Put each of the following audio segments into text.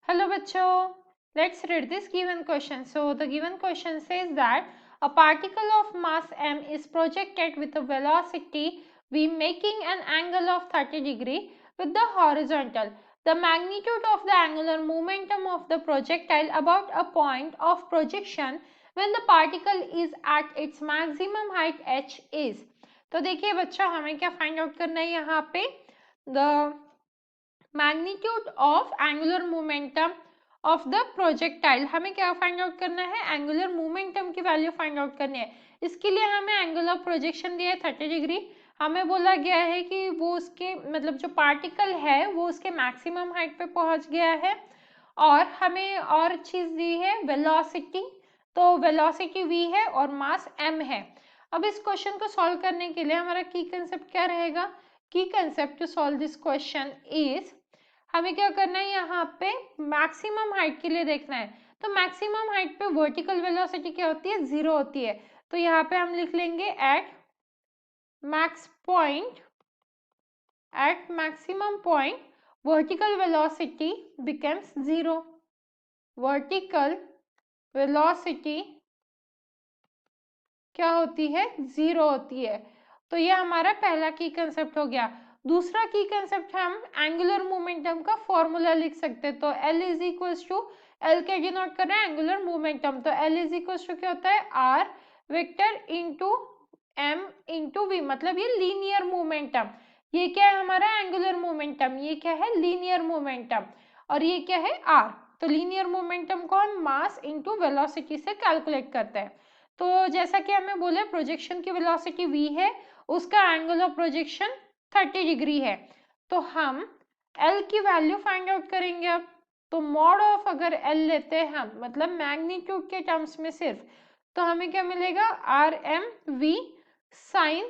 Hello bachcho, let's read this given question. So the given question says that a particle of mass m is projected with a velocity v making an angle of 30 degree with the horizontal. The magnitude of the angular momentum of the projectile about a point of projection when the particle is at its maximum height h is. तो देखिए बच्चों हमें क्या find out करना है यहाँ पे the magnitude of angular momentum of the projectile. हमें क्या फाइंड आउट करना है, एंगुलर मोमेंटम की वैल्यू फाइंड आउट करनी है। इसके लिए हमें एंगल ऑफ प्रोजेक्शन दिया है 30 डिग्री। हमें बोला गया है कि वो उसके मतलब जो पार्टिकल है वो उसके मैक्सिमम हाइट पे पहुंच गया है और हमें और चीज दी है वेलोसिटी। तो वेलोसिटी v है और मास m है। अब इस क्वेश्चन को सॉल्व करने के लिए हमारा की कंसेप्ट क्या रहेगा? Key concept to solve this question is हमें क्या करना है, यहाँ पे मैक्सिमम हाइट के लिए देखना है। तो मैक्सिमम हाइट पे वर्टिकल वेलोसिटी क्या होती है? 0 होती है। तो यहाँ पे हम लिख लेंगे at maximum point vertical velocity becomes 0। Vertical velocity क्या होती है? 0 होती है। तो ये हमारा पहला की कंसेप्ट हो गया। दूसरा की कंसेप्ट हम एंगुलर मोमेंटम का फॉर्मूला लिख सकते हैं। तो L is equals to, L क्या डिनोट कर रहा है? Angular momentum. तो L इज इक्वल्स टू क्या होता है? R vector into m into v, मतलब ये लीनियर मोमेंटम। ये क्या है हमारा? Angular momentum. ये क्या है? Linear momentum. और ये क्या है? r। तो लीनियर मोमेंटम को हम मास इंटू वेलोसिटी से कैलकुलेट करते हैं। तो जैसा कि हमें बोले प्रोजेक्शन की वेलोसिटी v है, उसका एंगल ऑफ प्रोजेक्शन 30 डिग्री है। तो हम L की वैल्यू फाइंड आउट करेंगे। अब तो मॉड ऑफ अगर L लेते हैं हम, मतलब मैग्नीट्यूड के टर्म्स में सिर्फ, तो हमें क्या मिलेगा? R M V sine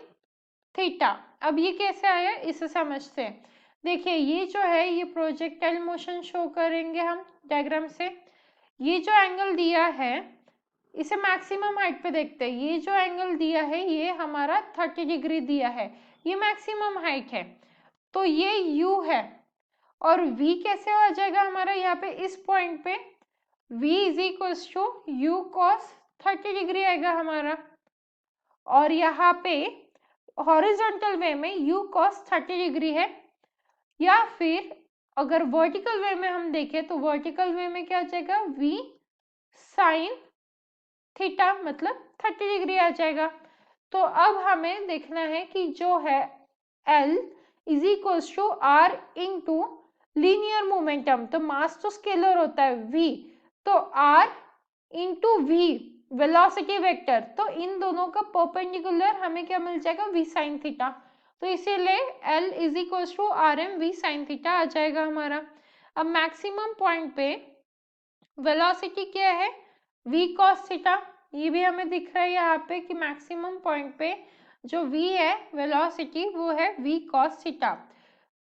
theta. अब ये कैसे आया इसे समझते हैं। देखिए ये जो है ये प्रोजेक्टाइल मोशन शो करेंगे हम डायग्राम से। ये जो एंगल दिया है इसे मैक्सिमम हाइट पे देखते हैं। ये जो एंगल दिया है ये हमारा 30 डिग्री दिया है, ये मैक्सिमम हाइट है। तो ये u है और v कैसे आ जाएगा हमारा यहाँ पे इस पॉइंट पे? v is equals to u cos 30 degree आएगा हमारा। और यहाँ पे हॉरिजॉन्टल वे में u cos 30 डिग्री है, या फिर अगर वर्टिकल वे में हम देखें तो वर्टिकल वे में क्या आ जाएगा? v साइन थीटा, मतलब 30 डिग्री आ जाएगा। तो अब हमें देखना है कि जो है L is equals to R into linear momentum. तो मास तो स्केलर होता है v, तो R into v velocity vector. तो इन दोनों का परपेंडिकुलर हमें क्या मिल जाएगा? v sine theta. तो इसीलिए L is equals to R M v sine theta आ जाएगा हमारा। अब मैक्सिमम पॉइंट पे वेलोसिटी क्या है? v cos theta. ये भी हमें दिख रहा है यहाँ पे कि मैक्सिमम पॉइंट पे जो v है वेलोसिटी वो है v cos थीटा।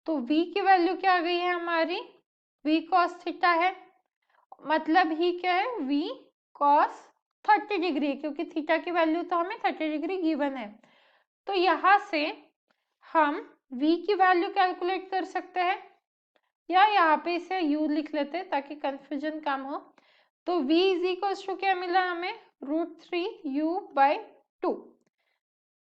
तो v की वैल्यू क्या आ गई है हमारी? v cos थीटा है, मतलब ही क्या है? v cos 30 डिग्री, क्योंकि थीटा की वैल्यू तो हमें 30 डिग्री गिवन है। तो यहाँ से हम v की वैल्यू कैलकुलेट कर सकते हैं, या यहाँ पे इसे u लिख लेते हैं ताकि कंफ्यूजन कम हो। तो v इज इक्वल टू क्या मिला हमें? √3u/2।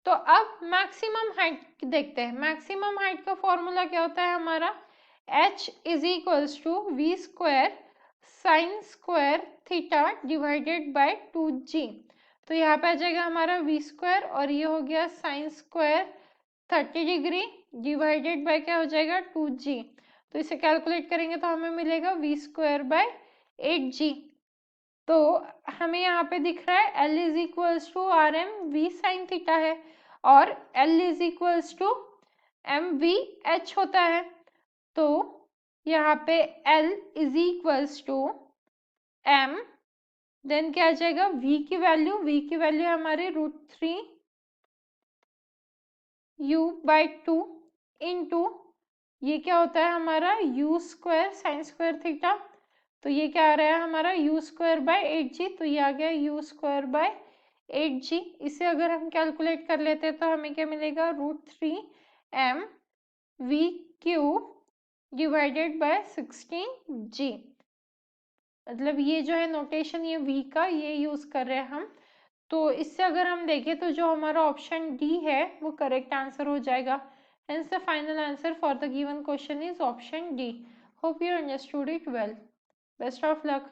तो अब मैक्सिमम हाइट देखते हैं। मैक्सिमम हाइट का फॉर्मूला क्या होता है हमारा? h is equal to V square sine square theta divided by 2g। तो यहाँ पे आ जाएगा हमारा v स्क्वायर और ये हो गया sine square 30 degree divided by क्या हो जाएगा? 2g। तो इसे कैलकुलेट करेंगे तो हमें मिलेगा v स्क्वायर बाय 8g। तो हमें यहाँ पे दिख रहा है L is equals to R M V sine theta है और L is equals to M V H होता है। तो यहाँ पे L is equals to M, then क्या आ जाएगा? v की वैल्यू हमारे √3 u/2 इंटू ये क्या होता है हमारा? u square sine square theta. तो ये क्या आ रहा है हमारा? u square by 8g। तो ये आ गया u स्क्वायर बाय 8g। इसे अगर हम कैलकुलेट कर लेते हैं तो हमें क्या मिलेगा? √3 m v cube divided by 16g। मतलब ये जो है नोटेशन, ये वी का ये यूज कर रहे हैं हम। तो इससे अगर हम देखें तो जो हमारा ऑप्शन डी है वो करेक्ट आंसर हो जाएगा। Hence the final answer for the given question is option D. Hope you understood it well. Best of luck.